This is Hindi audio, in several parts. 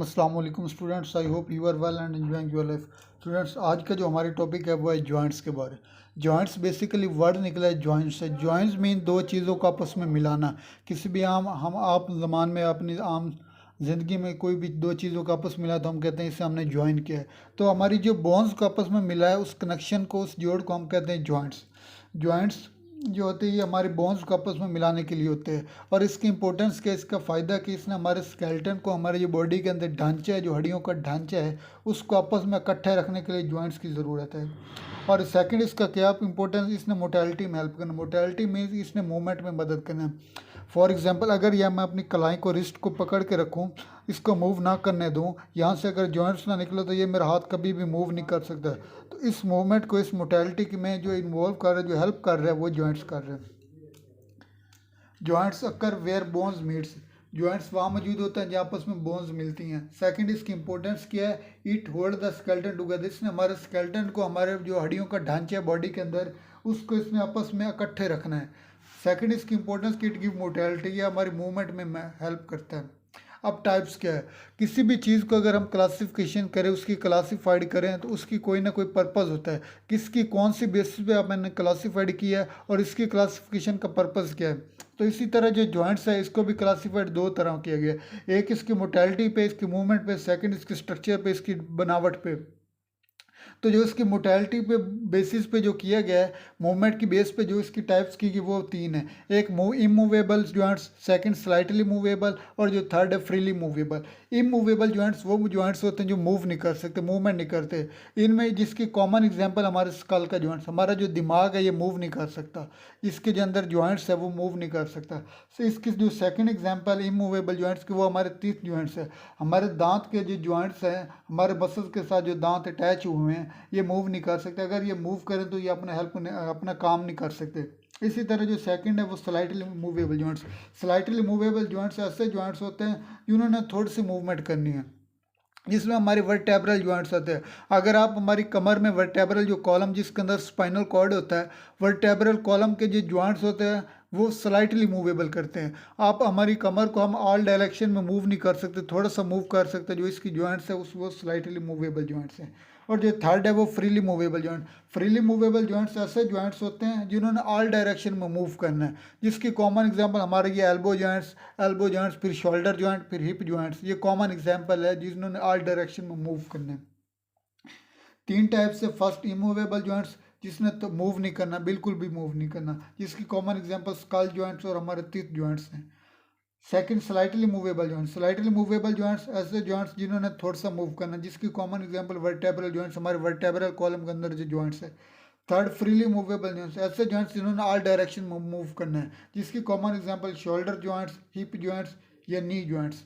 अस्सलाम वालेकुम students, I hope you are well and enjoying your life. Students, आज का जो हमारी टॉपिक है वो है जॉइंट्स के बारे। जॉइंट्स बेसिकली वर्ड निकला है जॉइंट्स से। जॉइंट्स मीन दो चीज़ों को आपस में मिलाना। किसी भी आम हम आप ज़बान में अपनी आम ज़िंदगी में कोई भी दो चीज़ों को आपस में मिला तो हम कहते हैं इसे हमने ज्वाइन किया है। तो हमारी जो बोन्स को आपस में मिला है, उस कनेक्शन को, उस जोड़ को हम कहते हैं जॉइंट्स। जॉइंट्स जो होते हैं ये हमारे बोन्स को आपस में मिलाने के लिए होते हैं। और इसकी इंपॉर्टेंस क्या, इसका फ़ायदा कि इसने हमारे स्केलेटन को, हमारे जो बॉडी के अंदर ढांचा है, जो हड्डियों का ढांचा है, उसको आपस में इकट्ठे रखने के लिए जॉइंट्स की ज़रूरत है। और सेकंड इसका क्या इंपॉर्टेंस, इसने मोटेलिटी में हेल्प करना। मोटेलिटी मीन्स इसने मूवमेंट में मदद करना। फॉर एग्जांपल, अगर यह मैं अपनी कलाई को, रिस्ट को पकड़ के रखूं, इसको मूव ना करने दूं, यहाँ से अगर जॉइंट्स ना निकले तो ये मेरा हाथ कभी भी मूव नहीं कर सकता। तो इस मूवमेंट को, इस मोटेलिटी में जो इन्वॉल्व कर रहा है, जो हेल्प कर रहा है, वो जॉइंट्स कर रहे हैं। Joints occur where bones meets. Joints वहाँ मौजूद होते हैं जहाँ आपस में बोन्स मिलती हैं। सेकंड, इसकी इंपॉर्टेंस क्या है, it hold the skeleton together. इसने हमारे स्केलेटन को, हमारे जो हड्डियों का ढांचा है बॉडी के अंदर, उसको इसने आपस में इकट्ठे रखना है। सेकंड, इसकी इंपॉर्टेंस की इट गिव मोटेलिटी, ये हमारी मूवमेंट में हेल्प करता है। अब टाइप्स क्या है, किसी भी चीज़ को अगर हम क्लासिफिकेशन करें, उसकी क्लासिफाइड करें, तो उसकी कोई ना कोई पर्पज़ होता है। किसकी कौन सी बेसिस पे आप मैंने क्लासिफाइड किया है और इसकी क्लासिफिकेशन का पर्पज़ क्या है। तो इसी तरह जो जॉइंट्स है, इसको भी क्लासिफाइड दो तरह किया गया है। एक इसकी मोटेलिटी पे, इसकी मूवमेंट पे। सेकंड, इसकी स्ट्रक्चर पे, इसकी बनावट पे। तो जो इसकी मोटेलिटी पे बेसिस पे जो किया गया है, मूवमेंट की बेस पे जो इसकी टाइप्स की गई, वो तीन है। एक immovable joints, second slightly movable, और जो थर्ड है फ्रीली मूवेबल। इमूवेबल जॉइंट्स वो जॉइंट्स होते हैं जो मूव नहीं कर सकते, मूवमेंट नहीं करते। इनमें जिसकी कॉमन एग्जांपल हमारे स्कल का जॉइंट्स, हमारा जो दिमाग है ये मूव नहीं कर सकता, इसके जो अंदर जॉइंट्स है वो मूव नहीं कर सकता। तो इसकी जो सेकंड एग्जांपल इमूवेबल जॉइंट्स की, वो हमारे तीत जॉइंट्स है। हमारे दांत के जो जॉइंट्स हैं, हमारे मसल्स के साथ जो दांत अटैच हुए हैं, ये मूव नहीं कर सकते। अगर ये मूव करें तो ये अपना काम नहीं कर सकते। इसी तरह जो सेकंड है वो slightly movable joints. Slightly movable joints ऐसे जॉइंट्स होते हैं जिन्होंने थोड़ी सी मूवमेंट करनी है, जिसमें हमारे वर्टेब्रल जॉइंट्स आते हैं। अगर आप हमारी कमर में वर्टेब्रल जो कॉलम, जिसके अंदर स्पाइनल कॉर्ड होता है, वर्टेब्रल कॉलम के जो जॉइंट्स होते हैं वो स्लाइटली मूवेबल करते हैं। आप हमारी कमर को हम ऑल डायरेक्शन में मूव नहीं कर सकते, थोड़ा सा मूव कर सकते। जो इसकी जॉइंट्स है उस वो स्लाइटली मूवेबल जॉइंट्स हैं। और जो थर्ड है वो freely movable joint. Freely movable joints ऐसे जॉइंट्स होते हैं जिन्होंने ऑल डायरेक्शन में मूव करना है, जिसकी कॉमन एग्जांपल हमारे ये एल्बो जॉइंट्स, फिर शोल्डर जॉइंट, फिर हिप जॉइंट्स, ये कॉमन एग्जांपल है जिन्होंने ऑल डायरेक्शन में मूव करना है। तीन टाइप से, फर्स्ट इमूवेबल जॉइंट्स, जिसने तो मूव नहीं करना, बिल्कुल भी मूव नहीं करना, जिसकी कॉमन एग्जांपल स्कल जॉइंट्स और हमारे तीत जॉइंट्स हैं। Second, slightly movable joints. Slightly movable joints ऐसे जॉइंट्स जिन्होंने थोड़ा सा मूव करना, जिसकी कॉमन एग्जांपल वर्टेब्रल जॉइंट्स, हमारे वर्टेब्रल कॉलम के अंदर जो जॉइंट्स है। थर्ड, फ्रीली मूवेबल जॉइंट्स, ऐसे जॉइंट्स जिन्होंने ऑल डायरेक्शन में मूव करना है, जिसकी common example shoulder joints, hip joints या नी जॉइंट्स।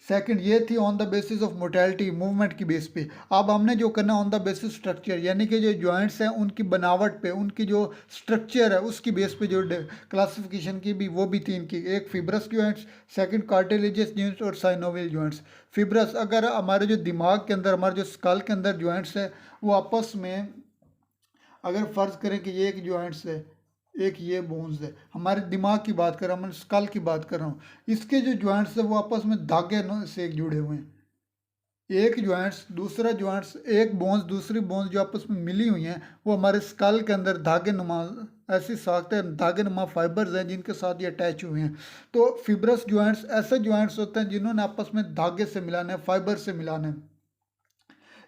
सेकंड, ये थी on the basis of mortality, movement की बेस पे। अब हमने जो करना ऑन द बेसिस स्ट्रक्चर, यानी कि जो जॉइंट्स हैं उनकी बनावट पे, उनकी जो स्ट्रक्चर है उसकी बेस पे जो क्लासिफिकेशन की भी, वो भी तीन की। एक fibrous joints, second cartilaginous joints और साइनोवियल जॉइंट्स। फिब्रस, अगर हमारे जो दिमाग के अंदर, हमारे जो स्कल के अंदर जॉइंट्स है, वो आपस में, अगर फ़र्ज़ करें कि ये एक जॉइंट्स है, एक ये बोन्स है, हमारे दिमाग की बात कर रहा हूँ, मैं स्कल की बात कर रहा हूँ, इसके जो जॉइंट्स है वो आपस में धागे से जुड़े हुए हैं। एक जॉइंट्स दूसरा जॉइंट्स, एक बोन्स दूसरी बोन्स जो आपस में मिली हुई हैं, वो हमारे स्कल के अंदर धागे नुमा, ऐसी साख्त है, धागे नुमा फाइबर्स हैं जिनके साथ ये अटैच हुए हैं। तो फिब्रस जॉइंट्स ऐसे जॉइंट्स होते हैं जिन्होंने आपस में धागे से मिलाना है, फाइबर से मिलाना है।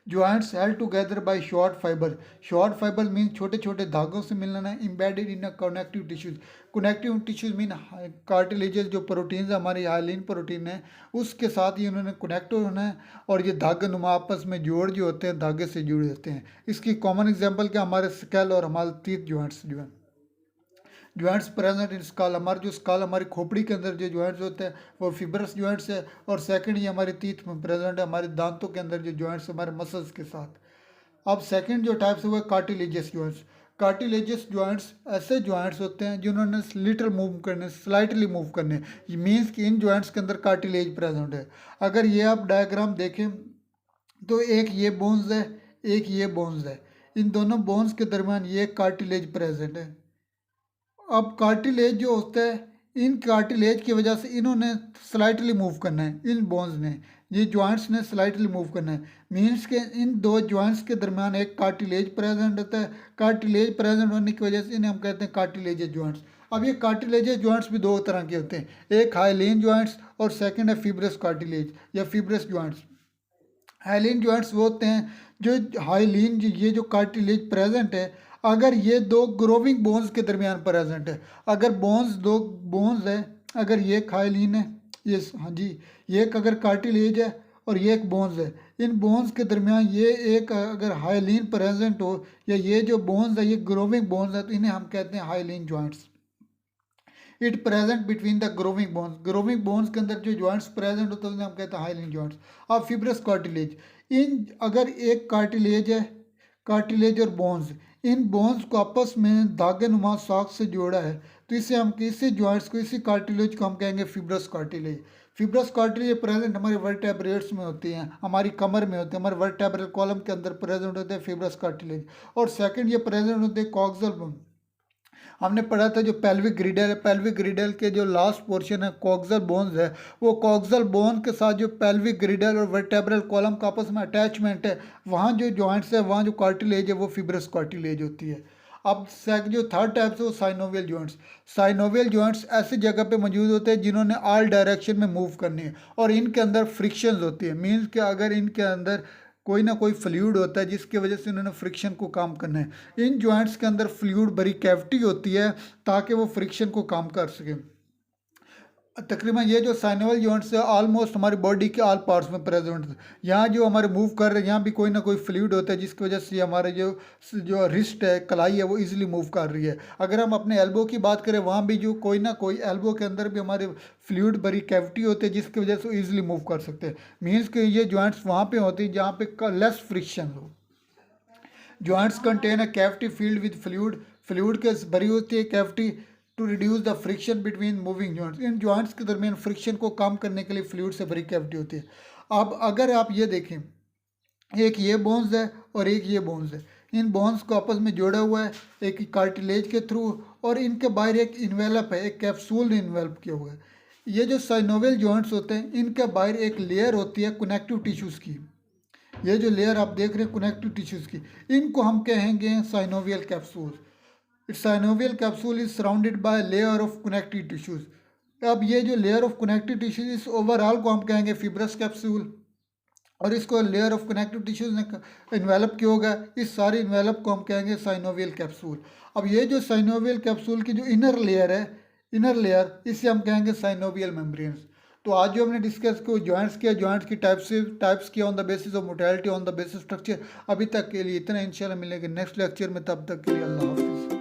Joints held together by short fibre. Short fibre mean छोटे छोटे धागों से मिलना है, embedded in a connective tissues. Connective tissues mean cartilages, जो प्रोटीन्स हमारे हाइलिन प्रोटीन है, उसके साथ ही उन्होंने कनेक्ट होना है। और ये धागे नुमा आपस में जोड़ जो होते हैं, धागे से जुड़े होते हैं। इसकी कॉमन एग्जाम्पल क्या, हमारे स्केल और हमारे तीत जॉइंट्स जो है। जॉइंट्स प्रेजेंट इन स्कल, हमारे जो स्कल, हमारी खोपड़ी के अंदर जो जॉइंट्स होते हैं वो फिब्रस जॉइंट्स है। और सेकंड, ये हमारी टीथ में प्रेजेंट है, हमारे दांतों के अंदर जो जॉइंट्स, हमारे मसल्स के साथ। अब सेकंड जो टाइप्स है वो कार्टिलेजियस जॉइंट्स। कार्टिलेजियस जॉइंट्स ऐसे जॉइंट्स होते हैं जिन्होंने लिटिल मूव करने, स्लाइटली मूव करने, मीन्स कि इन जॉइंट्स के अंदर कार्टिलेज प्रेजेंट है। अगर ये आप डायग्राम देखें तो एक ये बोन्स है, एक ये बोन्स है, इन दोनों बोन्स के दरमियान ये कार्टिलेज प्रेजेंट है। अब कार्टिलेज जो होता है, इन कार्टिलेज की वजह से इन्होंने स्लाइटली मूव करना है, इन बोन्स ने, ये जॉइंट्स ने स्लाइटली मूव करना है, मीन्स के इन दो जॉइंट्स के दरमियान एक कार्टिलेज प्रेजेंट होता है। कार्टिलेज प्रेजेंट होने की वजह से इन्हें हम कहते हैं कार्टिलेजियस जॉइंट्स। अब ये कार्टिलेजियस जॉइंट्स भी दो तरह के होते हैं, एक हाइलीन जॉइंट्स और सेकंड है फिब्रस कार्टिलेज या फिब्रस जॉइंट्स। हाइलीन जॉइंट्स वो होते हैं जो हाइलीन, ये जो कार्टिलेज प्रेजेंट है, अगर ये दो ग्रोविंग बोन्स के दरमियान प्रेजेंट है, अगर बोन्स दो बोन्स है, अगर ये एक हाइलीन है, ये हाँ जी, ये एक अगर कार्टिलेज है और ये एक बोन्स है, इन बोन्स के दरमियान ये एक अगर हाइलीन प्रेजेंट हो या ये जो बोन्स है ये ग्रोविंग बोन्स है, तो इन्हें हम कहते हैं hyaline joints. It present between the growing bones, growing bones के अंदर जो जॉइंट्स प्रेजेंट होते हैं उन्हें हम कहते हैं हाइलीन जॉइंट्स। अब फिब्रस कार्टिलेज, इन अगर एक कार्टिलेज है, कार्टिलेज और बोन्स, इन बोन्स को आपस में धागे नुमा साख से जोड़ा है, तो इसे हम इसी जॉइंट्स को, इसी कार्टिलेज को हम कहेंगे fibrous cartilage. Fibrous cartilage present हमारे वर्टेब्रेट्स में होती हैं, हमारी कमर में होते हैं, हमारे वर्टेब्रल कॉलम के अंदर प्रेजेंट होते हैं फिब्रस कार्टिलेज। और सेकंड ये प्रेजेंट होते हैं कॉक्सल बोन। हमने पढ़ा था जो पेल्विक ग्रिडल है, पेल्विक ग्रिडल के जो लास्ट पोर्शन है कॉक्सल बोन्स है, वो कॉक्सल बोन के साथ जो पेल्विक ग्रिडल और वर्टेब्रल कॉलम का आपस में अटैचमेंट है, वहाँ जो जॉइंट्स है, वहाँ जो कार्टिलेज है वो फिब्रस कार्टिलेज होती है। अब जो थर्ड टाइप है वो साइनोवियल जॉइंट्स। साइनोवियल जॉइंट्स ऐसी जगह पे मौजूद होते हैं जिन्होंने ऑल डायरेक्शन में मूव करनी है और इनके अंदर फ्रिक्शंस होती है, मीन्स कि अगर इनके अंदर कोई ना कोई फ्लूइड होता है जिसकी वजह से उन्होंने फ्रिक्शन को काम करना है। इन जॉइंट्स के अंदर फ्लूइड भरी कैविटी होती है ताकि वो फ्रिक्शन को काम कर सके। तकरीबन ये जो साइनोवियल जॉइंट्स है ऑलमोस्ट हमारी बॉडी के ऑल पार्ट्स में प्रेजेंट है। यहाँ जो हमारे मूव कर रहे हैं यहाँ भी कोई ना कोई फ्लूइड होता है जिसकी वजह से हमारे जो रिस्ट है, कलाई है, वो इजीली मूव कर रही है। अगर हम अपने एल्बो की बात करें, वहाँ भी जो कोई ना कोई एल्बो के अंदर भी हमारे फ्लूइड भरी कैविटी होती है जिसकी वजह से ईजिली मूव कर सकते हैं। मीन्स कि ये जॉइंट्स वहाँ पे होती है जहाँ पे लेस फ्रिक्शन हो। Joints contain a cavity filled with fluid, fluid के भरी होती है cavity to reduce the friction between moving joints. इन जॉइंट्स के दरमियान फ्रिक्शन को कम करने के लिए फ्लूइड से भरी कैविटी होती है। अब अगर आप ये देखें, एक ये बोन्स है और एक ये बोन्स है, इन बोन्स को आपस में जोड़ा हुआ है एक कार्टिलेज के थ्रू, और इनके बाहर एक इन्वेलप है, एक कैप्सूल इन्वेलप किया हुआ है। ये जो साइनोवियल जॉइंट्स होते हैं इनके बाहर एक लेयर होती है कनेक्टिव टिश्यूज़ की। ये जो लेयर आप देख रहे हैं कनेक्टिव टिश्यूज़ की, इनको हम कहेंगे synovial capsule. It's synovial capsule is surrounded by layer of connective tissues. अब ये जो लेयर ऑफ कनेक्टिव टिश्यूज, इस ओवरऑल को हम कहेंगे फिब्रस कैप्सूल, और इसको लेयर ऑफ कनेक्टिव टिश्यूज ने इन्वेलप किया होगा, इस सारे इन्वेलप को हम कहेंगे साइनोवियल कैप्सूल। अब ये जो साइनोवियल कैप्सूल की जो इनर लेयर है, इनर लेयर, इसे हम कहेंगे साइनोवियल मेम्ब्रेन्स। तो आज जो हमने डिस्कस किया जॉइंट्स किया, जॉइंट्स की टाइप्स किया on the basis of mortality, on the basis structure. अभी तक के लिए इतना, इंशाल्लाह मिलेंगे नेक्स्ट लेक्चर में, तब तक के लिए अल्लाह हाफिज़।